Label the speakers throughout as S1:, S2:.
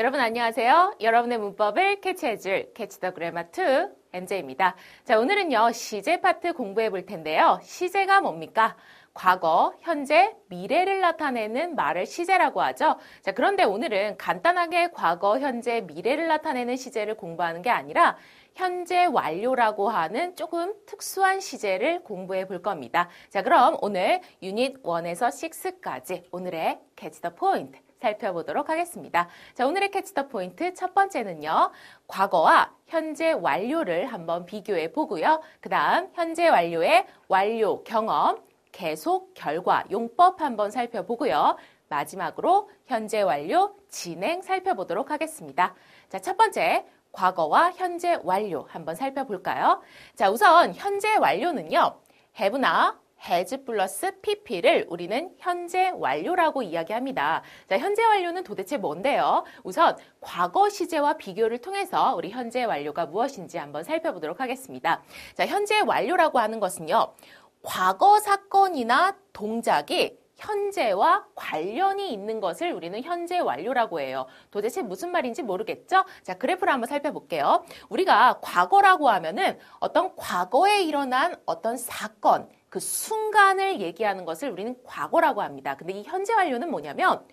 S1: 여러분 안녕하세요. 여러분의 문법을 캐치해줄 캐치 더 그래머 2 MJ입니다. 자, 오늘은요 시제 파트 공부해 볼 텐데요. 시제가 뭡니까? 과거, 현재, 미래를 나타내는 말을 시제라고 하죠. 자, 그런데 오늘은 간단하게 과거, 현재, 미래를 나타내는 시제를 공부하는 게 아니라 현재 완료라고 하는 조금 특수한 시제를 공부해 볼 겁니다. 자, 그럼 오늘 유닛 1에서 6까지 오늘의 캐치 더 포인트 살펴보도록 하겠습니다. 자, 오늘의 캐치 더 포인트 첫 번째는요. 과거와 현재 완료를 한번 비교해 보고요. 그 다음 현재 완료의 완료, 경험, 계속, 결과, 용법 한번 살펴보고요. 마지막으로 현재 완료, 진행 살펴보도록 하겠습니다. 자, 첫 번째 과거와 현재 완료 한번 살펴볼까요? 자, 우선 현재 완료는요. have나 has 플러스 pp를 우리는 현재 완료라고 이야기합니다. 자, 현재 완료는 도대체 뭔데요? 우선 과거 시제와 비교를 통해서 우리 현재 완료가 무엇인지 한번 살펴보도록 하겠습니다. 자, 현재 완료라고 하는 것은요. 과거 사건이나 동작이 현재와 관련이 있는 것을 우리는 현재 완료라고 해요. 도대체 무슨 말인지 모르겠죠? 자, 그래프를 한번 살펴볼게요. 우리가 과거라고 하면은 어떤 과거에 일어난 어떤 사건, 그 순간을 얘기하는 것을 우리는 과거라고 합니다. 근데 이 현재 완료는 뭐냐면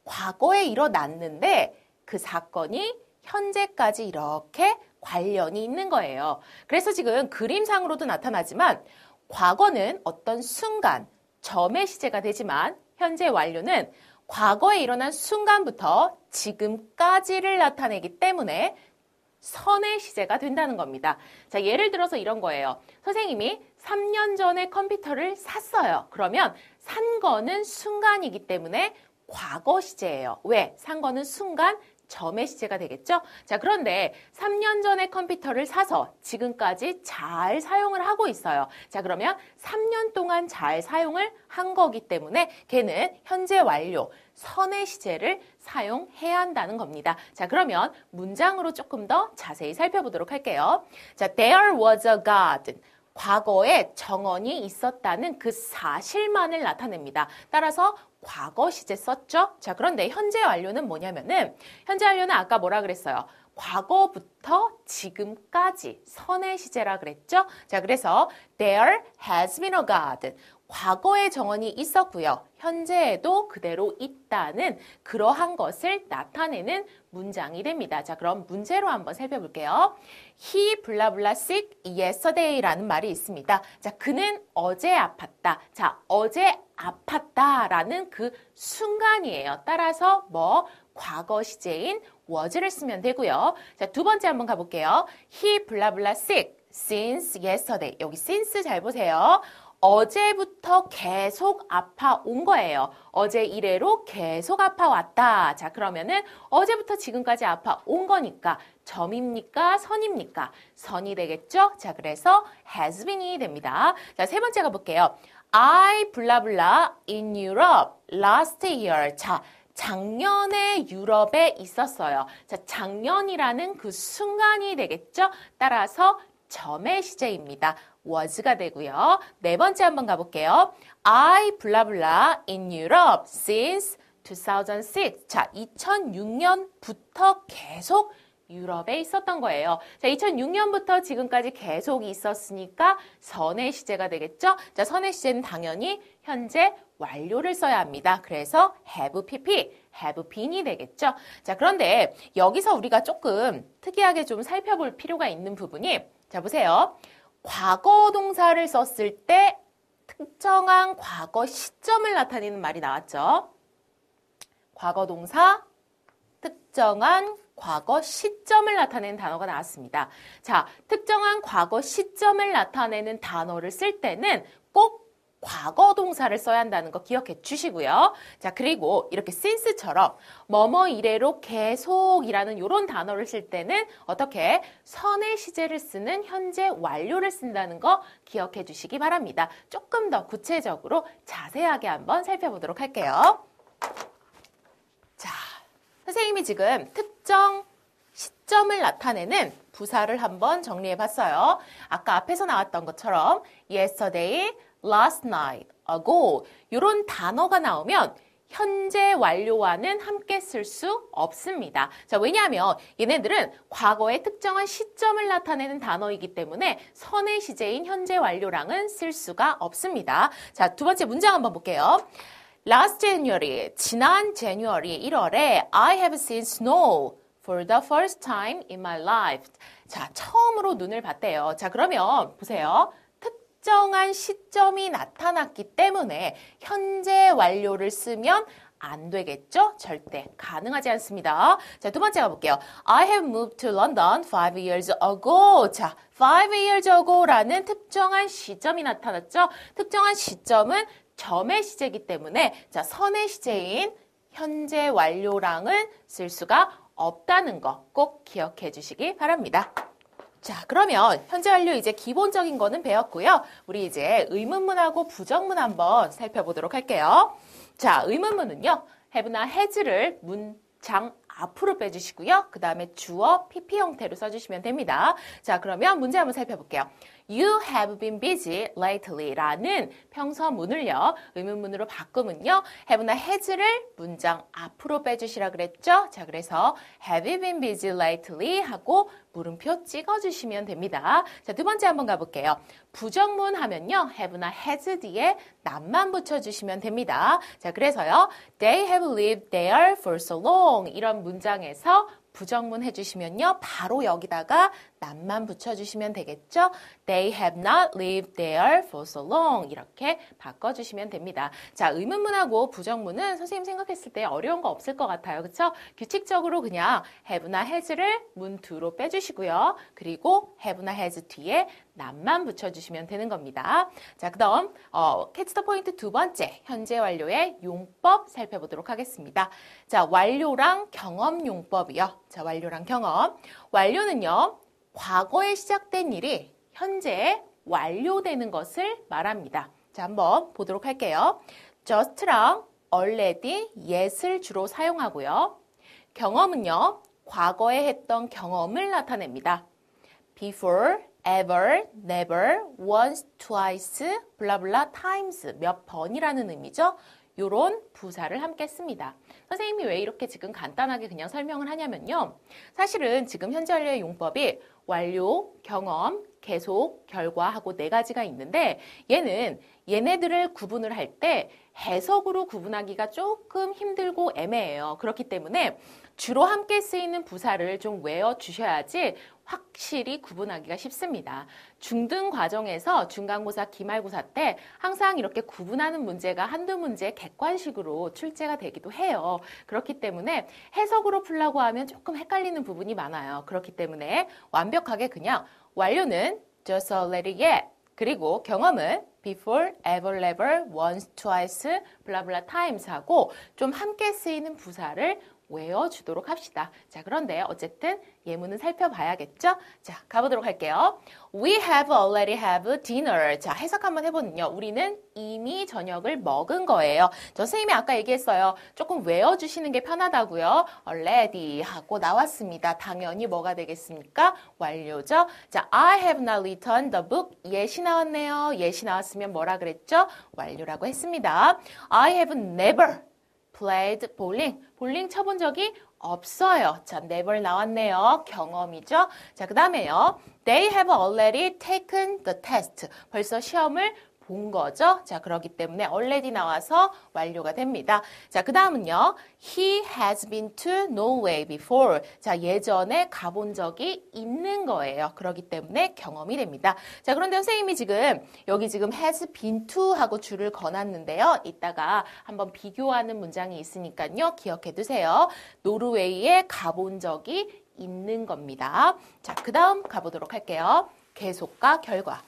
S1: 과거에 일어났는데 그 사건이 현재까지 이렇게 관련이 있는 거예요. 그래서 지금 그림상으로도 나타나지만 과거는 어떤 순간, 점의 시제가 되지만 현재 완료는 과거에 일어난 순간부터 지금까지를 나타내기 때문에 선의 시제가 된다는 겁니다. 자, 예를 들어서 이런 거예요. 선생님이 3년 전에 컴퓨터를 샀어요. 그러면 산 거는 순간이기 때문에 과거 시제예요. 왜? 산 거는 순간, 점의 시제가 되겠죠? 자, 그런데 3년 전에 컴퓨터를 사서 지금까지 잘 사용을 하고 있어요. 자, 그러면 3년 동안 잘 사용을 한 거기 때문에 걔는 현재 완료, 선의 시제를 사용해야 한다는 겁니다. 자, 그러면 문장으로 조금 더 자세히 살펴보도록 할게요. 자, there was a garden. 과거에 정원이 있었다는 그 사실만을 나타냅니다. 따라서 과거 시제 썼죠? 자, 그런데 현재 완료는 뭐냐면은 현재 완료는 아까 뭐라 그랬어요? 과거부터 지금까지 선의 시제라 그랬죠? 자, 그래서 there has been a garden. 과거에 정원이 있었고요. 현재에도 그대로 있다는 그러한 것을 나타내는 문장이 됩니다. 자, 그럼 문제로 한번 살펴볼게요. He 블라블라 sick yesterday라는 말이 있습니다. 자, 그는 어제 아팠다. 자, 어제 아팠다라는 그 순간이에요. 따라서 뭐 과거 시제인 was를 쓰면 되고요. 자, 두 번째 한번 가볼게요. He 블라블라 sick since yesterday. 여기 since 잘 보세요. 어제부터 계속 아파온 거예요. 어제 이래로 계속 아파왔다. 자, 그러면은 어제부터 지금까지 아파온 거니까 점입니까? 선입니까? 선이 되겠죠? 자, 그래서 has been이 됩니다. 자, 세 번째 가볼게요. I 블라블라 in Europe last year. 자, 작년에 유럽에 있었어요. 자, 작년이라는 그 순간이 되겠죠? 따라서 점의 시제입니다. was가 되고요. 네 번째 한번 가볼게요. I 블라블라 in Europe since 2006. 자, 2006년부터 계속 유럽에 있었던 거예요. 자, 2006년부터 지금까지 계속 있었으니까 선의 시제가 되겠죠? 자, 선의 시제는 당연히 현재 완료를 써야 합니다. 그래서 have pp, have been이 되겠죠? 자, 그런데 여기서 우리가 조금 특이하게 좀 살펴볼 필요가 있는 부분이 자, 보세요. 과거 동사를 썼을 때 특정한 과거 시점을 나타내는 말이 나왔죠. 과거 동사, 특정한 과거 시점을 나타내는 단어가 나왔습니다. 자, 특정한 과거 시점을 나타내는 단어를 쓸 때는 꼭 과거 동사를 써야 한다는 거 기억해 주시고요. 자, 그리고 이렇게 since처럼 뭐뭐 이래로 계속이라는 이런 단어를 쓸 때는 어떻게 선의 시제를 쓰는 현재 완료를 쓴다는 거 기억해 주시기 바랍니다. 조금 더 구체적으로 자세하게 한번 살펴보도록 할게요. 자, 선생님이 지금 특정 시점을 나타내는 부사를 한번 정리해 봤어요. 아까 앞에서 나왔던 것처럼 yesterday, last night, ago 이런 단어가 나오면 현재 완료와는 함께 쓸 수 없습니다. 자, 왜냐하면 얘네들은 과거의 특정한 시점을 나타내는 단어이기 때문에 선의 시제인 현재 완료랑은 쓸 수가 없습니다. 자, 두 번째 문장 한번 볼게요. Last January, 지난 January 1월에 I have seen snow for the first time in my life. 자, 처음으로 눈을 봤대요. 자, 그러면 보세요. 특정한 시점이 나타났기 때문에 현재 완료를 쓰면 안 되겠죠? 절대 가능하지 않습니다. 자, 두 번째 가볼게요. I have moved to London 5 years ago. 자, 5 years ago라는 특정한 시점이 나타났죠? 특정한 시점은 점의 시제이기 때문에 자, 선의 시제인 현재 완료랑은 쓸 수가 없다는 거 꼭 기억해 주시기 바랍니다. 자, 그러면 현재 완료 이제 기본적인 거는 배웠고요. 우리 이제 의문문하고 부정문 한번 살펴보도록 할게요. 자, 의문문은요. have나 has를 문장 앞으로 빼주시고요. 그 다음에 주어, PP 형태로 써주시면 됩니다. 자, 그러면 문제 한번 살펴볼게요. You have been busy lately 라는 평서문을요. 의문문으로 바꾸면요. have나 has를 문장 앞으로 빼주시라 그랬죠. 자, 그래서 have you been busy lately 하고 물음표 찍어주시면 됩니다. 자, 두 번째 한번 가볼게요. 부정문 하면요. have나 has 뒤에 not만 붙여주시면 됩니다. 자, 그래서요. They have lived there for so long 이런 문장에서 부정문 해주시면요. 바로 여기다가 not만 붙여주시면 되겠죠. They have not lived there for so long 이렇게 바꿔주시면 됩니다. 자, 의문문하고 부정문은 선생님 생각했을 때 어려운 거 없을 것 같아요. 그렇죠? 규칙적으로 그냥 have나 has를 문 뒤로 빼주시고요. 그리고 have나 has 뒤에 not만 붙여주시면 되는 겁니다. 자, 그 다음 캐치 더 포인트 두 번째 현재 완료의 용법 살펴보도록 하겠습니다. 자, 완료랑 경험 용법이요. 자, 완료랑 경험. 완료는요. 과거에 시작된 일이 현재 완료되는 것을 말합니다. 자, 한번 보도록 할게요. just랑 already, yet을 주로 사용하고요. 경험은요. 과거에 했던 경험을 나타냅니다. before, ever, never, once, twice, 블라블라 times, 몇 번이라는 의미죠. 요런 부사를 함께 씁니다. 선생님이 왜 이렇게 지금 간단하게 그냥 설명을 하냐면요. 사실은 지금 현재 완료의 용법이 완료, 경험, 계속, 결과 하고 네 가지가 있는데 얘네들을 구분을 할 때 해석으로 구분하기가 조금 힘들고 애매해요. 그렇기 때문에 주로 함께 쓰이는 부사를 좀 외워주셔야지 확실히 구분하기가 쉽습니다. 중등 과정에서 중간고사, 기말고사 때 항상 이렇게 구분하는 문제가 한두 문제 객관식으로 출제가 되기도 해요. 그렇기 때문에 해석으로 풀라고 하면 조금 헷갈리는 부분이 많아요. 그렇기 때문에 완벽하게 그냥 완료는 just already yet 그리고 경험은 before, ever, never, once, twice, 블라블라 times 하고 좀 함께 쓰이는 부사를 외워주도록 합시다. 자, 그런데 어쨌든 예문은 살펴봐야겠죠? 자, 가보도록 할게요. We have already have dinner. 자, 해석 한번 해보면요. 우리는 이미 저녁을 먹은 거예요. 저 선생님이 아까 얘기했어요. 조금 외워주시는 게 편하다고요. already 하고 나왔습니다. 당연히 뭐가 되겠습니까? 완료죠? 자, I have not written the book. 예시 나왔네요. 예시 나왔으면 뭐라 그랬죠? 완료라고 했습니다. I have never played bowling. 볼링 쳐본 적이 없어요. 자, never 나왔네요. 경험이죠. 자, 그 다음에요. They have already taken the test. 벌써 시험을 본 거죠. 자, 그렇기 때문에 already 나와서 완료가 됩니다. 자, 그 다음은요. He has been to Norway before. 자, 예전에 가본 적이 있는 거예요. 그렇기 때문에 경험이 됩니다. 자, 그런데 선생님이 여기 지금 has been to 하고 줄을 거놨는데요. 이따가 한번 비교하는 문장이 있으니까요. 기억해 두세요. 노르웨이에 가본 적이 있는 겁니다. 자, 그 다음 가보도록 할게요. 계속과 결과.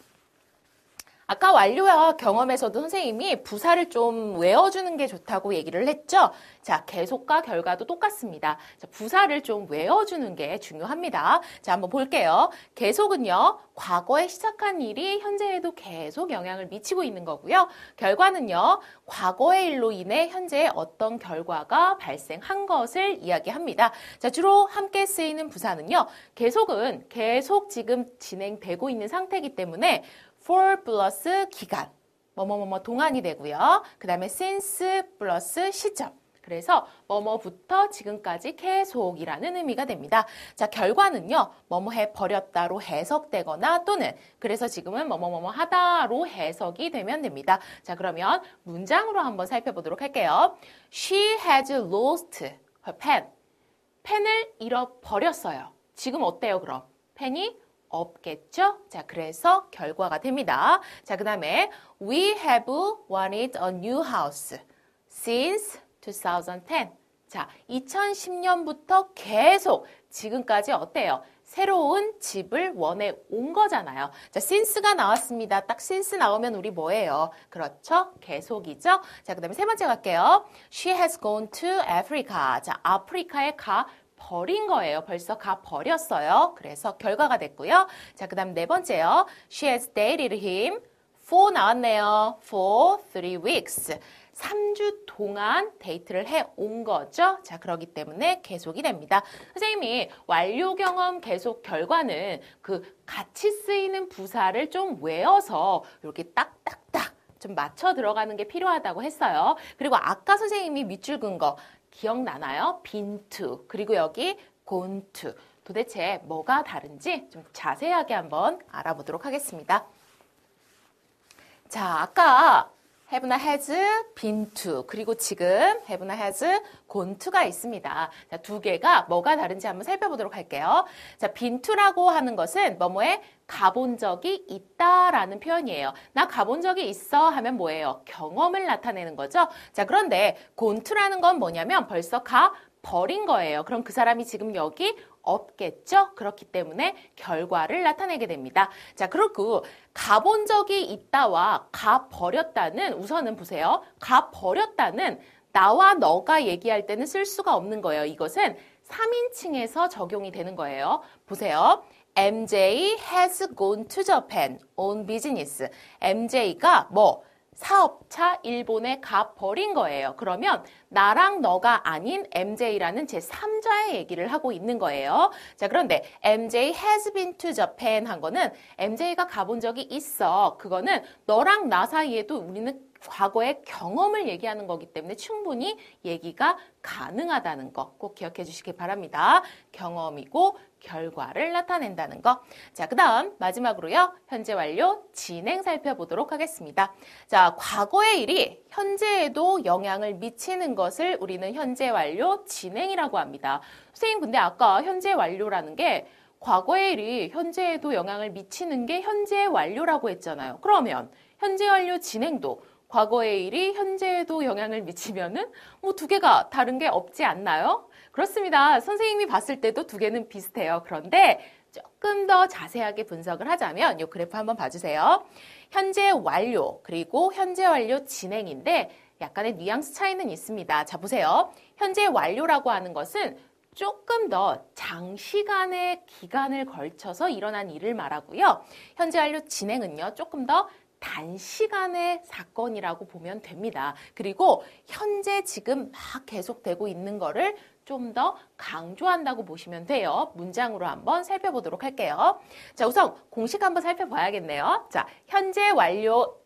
S1: 아까 완료와 경험에서도 선생님이 부사를 좀 외워주는 게 좋다고 얘기를 했죠. 자, 계속과 결과도 똑같습니다. 자, 부사를 좀 외워주는 게 중요합니다. 자, 한번 볼게요. 계속은요, 과거에 시작한 일이 현재에도 계속 영향을 미치고 있는 거고요. 결과는요, 과거의 일로 인해 현재에 어떤 결과가 발생한 것을 이야기합니다. 자, 주로 함께 쓰이는 부사는요, 계속은 계속 지금 진행되고 있는 상태이기 때문에 for 플러스 기간, 뭐뭐뭐뭐 동안이 되고요. 그 다음에 since 플러스 시점. 그래서 뭐뭐부터 지금까지 계속이라는 의미가 됩니다. 자, 결과는요. 뭐뭐해 버렸다로 해석되거나 또는 그래서 지금은 뭐뭐뭐뭐 하다로 해석이 되면 됩니다. 자, 그러면 문장으로 한번 살펴보도록 할게요. She has lost her pen. 펜을 잃어버렸어요. 지금 어때요, 그럼? 펜이 없겠죠? 자, 그래서 결과가 됩니다. 자, 그 다음에 We have wanted a new house since 2010. 자, 2010년부터 계속 지금까지 어때요? 새로운 집을 원해 온 거잖아요. 자, since가 나왔습니다. 딱 since 나오면 우리 뭐예요? 그렇죠? 계속이죠? 자, 그 다음에 세 번째 갈게요. She has gone to Africa. 자, 아프리카에 가 버린 거예요. 벌써 가 버렸어요. 그래서 결과가 됐고요. 자, 그 다음 네 번째요. She has dated him for 나왔네요. For 3 weeks. 3주 동안 데이트를 해 온 거죠. 자, 그렇기 때문에 계속이 됩니다. 선생님이 완료 경험 계속 결과는 그 같이 쓰이는 부사를 좀 외워서 이렇게 딱딱딱 좀 맞춰 들어가는 게 필요하다고 했어요. 그리고 아까 선생님이 밑줄 긋은 거 기억나나요? been to 그리고 여기 gone to 도대체 뭐가 다른지 좀 자세하게 한번 알아보도록 하겠습니다. 자, 아까 have나 has been to 그리고 지금 have나 has gone to가 있습니다. 자, 두 개가 뭐가 다른지 한번 살펴보도록 할게요. 자, been to라고 하는 것은 뭐뭐에 가본 적이 있다라는 표현이에요. 나 가본 적이 있어 하면 뭐예요? 경험을 나타내는 거죠. 자, 그런데 gone to라는 건 뭐냐면 벌써 가 버린 거예요. 그럼 그 사람이 지금 여기 없겠죠? 그렇기 때문에 결과를 나타내게 됩니다. 자, 그리고 가본 적이 있다와 가버렸다는 우선은 보세요. 가버렸다는 나와 너가 얘기할 때는 쓸 수가 없는 거예요. 이것은 3인칭에서 적용이 되는 거예요. 보세요. MJ has gone to Japan on business. MJ가 뭐? 사업차 일본에 가버린 거예요. 그러면 나랑 너가 아닌 MJ라는 제3자의 얘기를 하고 있는 거예요. 자, 그런데 MJ has been to Japan 한 거는 MJ가 가본 적이 있어. 그거는 너랑 나 사이에도 우리는 과거의 경험을 얘기하는 거기 때문에 충분히 얘기가 가능하다는 거 꼭 기억해 주시기 바랍니다. 경험이고 결과를 나타낸다는 거. 자, 그 다음 마지막으로요. 현재 완료 진행 살펴보도록 하겠습니다. 자, 과거의 일이 현재에도 영향을 미치는 것을 우리는 현재 완료 진행이라고 합니다. 선생님, 근데 아까 현재 완료라는 게 과거의 일이 현재에도 영향을 미치는 게 현재 완료라고 했잖아요. 그러면 현재 완료 진행도 과거의 일이 현재에도 영향을 미치면은 뭐 두 개가 다른 게 없지 않나요? 그렇습니다. 선생님이 봤을 때도 두 개는 비슷해요. 그런데 조금 더 자세하게 분석을 하자면 이 그래프 한번 봐주세요. 현재 완료 그리고 현재 완료 진행인데 약간의 뉘앙스 차이는 있습니다. 자, 보세요. 현재 완료라고 하는 것은 조금 더 장시간의 기간을 걸쳐서 일어난 일을 말하고요. 현재 완료 진행은요. 조금 더 단시간의 사건이라고 보면 됩니다. 그리고 현재 지금 막 계속되고 있는 거를 좀 더 강조한다고 보시면 돼요. 문장으로 한번 살펴보도록 할게요. 자, 우선 공식 한번 살펴봐야겠네요. 자, 현재 완료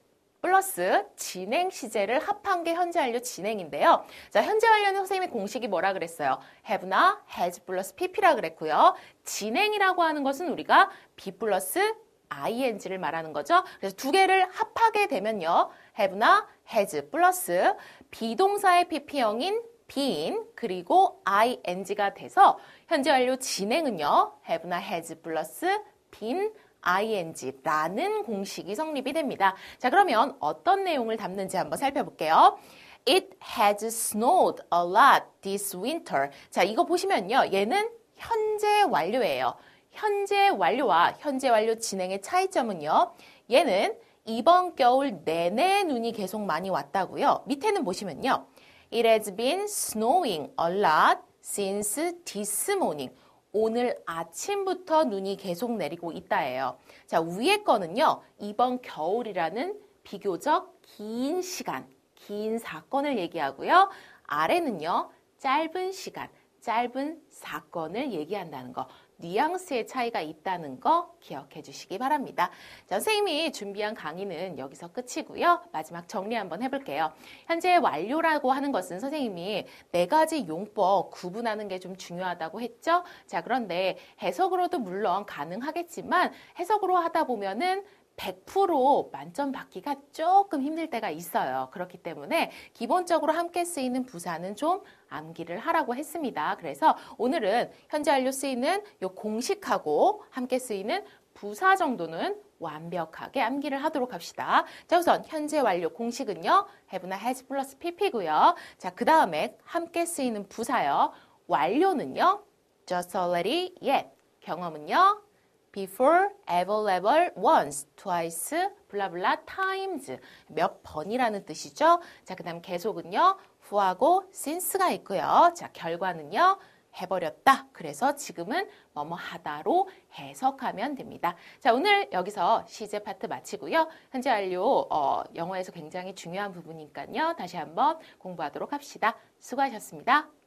S1: 플러스 진행 시제를 합한 게 현재 완료 진행인데요. 자, 현재 완료는 선생님이 공식이 뭐라 그랬어요? have나 has 플러스 pp라 그랬고요. 진행이라고 하는 것은 우리가 be 플러스 ing를 말하는 거죠. 그래서 두 개를 합하게 되면요. have나 has 플러스 비동사의 pp형인 been 그리고 ing가 돼서 현재 완료 진행은요. have나 has 플러스 been ing라는 공식이 성립이 됩니다. 자, 그러면 어떤 내용을 담는지 한번 살펴볼게요. It has snowed a lot this winter. 자, 이거 보시면요. 얘는 현재 완료예요. 현재 완료와 현재 완료 진행의 차이점은요. 얘는 이번 겨울 내내 눈이 계속 많이 왔다고요. 밑에는 보시면요. It has been snowing a lot since this morning. 오늘 아침부터 눈이 계속 내리고 있다예요. 자, 위에 거는요. 이번 겨울이라는 비교적 긴 시간, 긴 사건을 얘기하고요. 아래는요. 짧은 시간, 짧은 사건을 얘기한다는 거. 뉘앙스의 차이가 있다는 거 기억해 주시기 바랍니다. 자, 선생님이 준비한 강의는 여기서 끝이고요. 마지막 정리 한번 해볼게요. 현재 완료라고 하는 것은 선생님이 4가지 용법 구분하는 게 좀 중요하다고 했죠. 자, 그런데 해석으로도 물론 가능하겠지만 해석으로 하다 보면은 100% 만점 받기가 조금 힘들 때가 있어요. 그렇기 때문에 기본적으로 함께 쓰이는 부사는 좀 암기를 하라고 했습니다. 그래서 오늘은 현재 완료 쓰이는 요 공식하고 함께 쓰이는 부사 정도는 완벽하게 암기를 하도록 합시다. 자, 우선 현재 완료 공식은요. have나 has 플러스 pp고요. 자, 그 다음에 함께 쓰이는 부사요. 완료는요. just already, yet. 경험은요. before, ever, ever, once, twice, 블라블라, times. 몇 번이라는 뜻이죠. 자, 그 다음 계속은요. who하고 since가 있고요. 자, 결과는요. 해버렸다. 그래서 지금은 뭐뭐 하다로 해석하면 됩니다. 자, 오늘 여기서 시제 파트 마치고요. 현재 완료 영어에서 굉장히 중요한 부분이니까요. 다시 한번 공부하도록 합시다. 수고하셨습니다.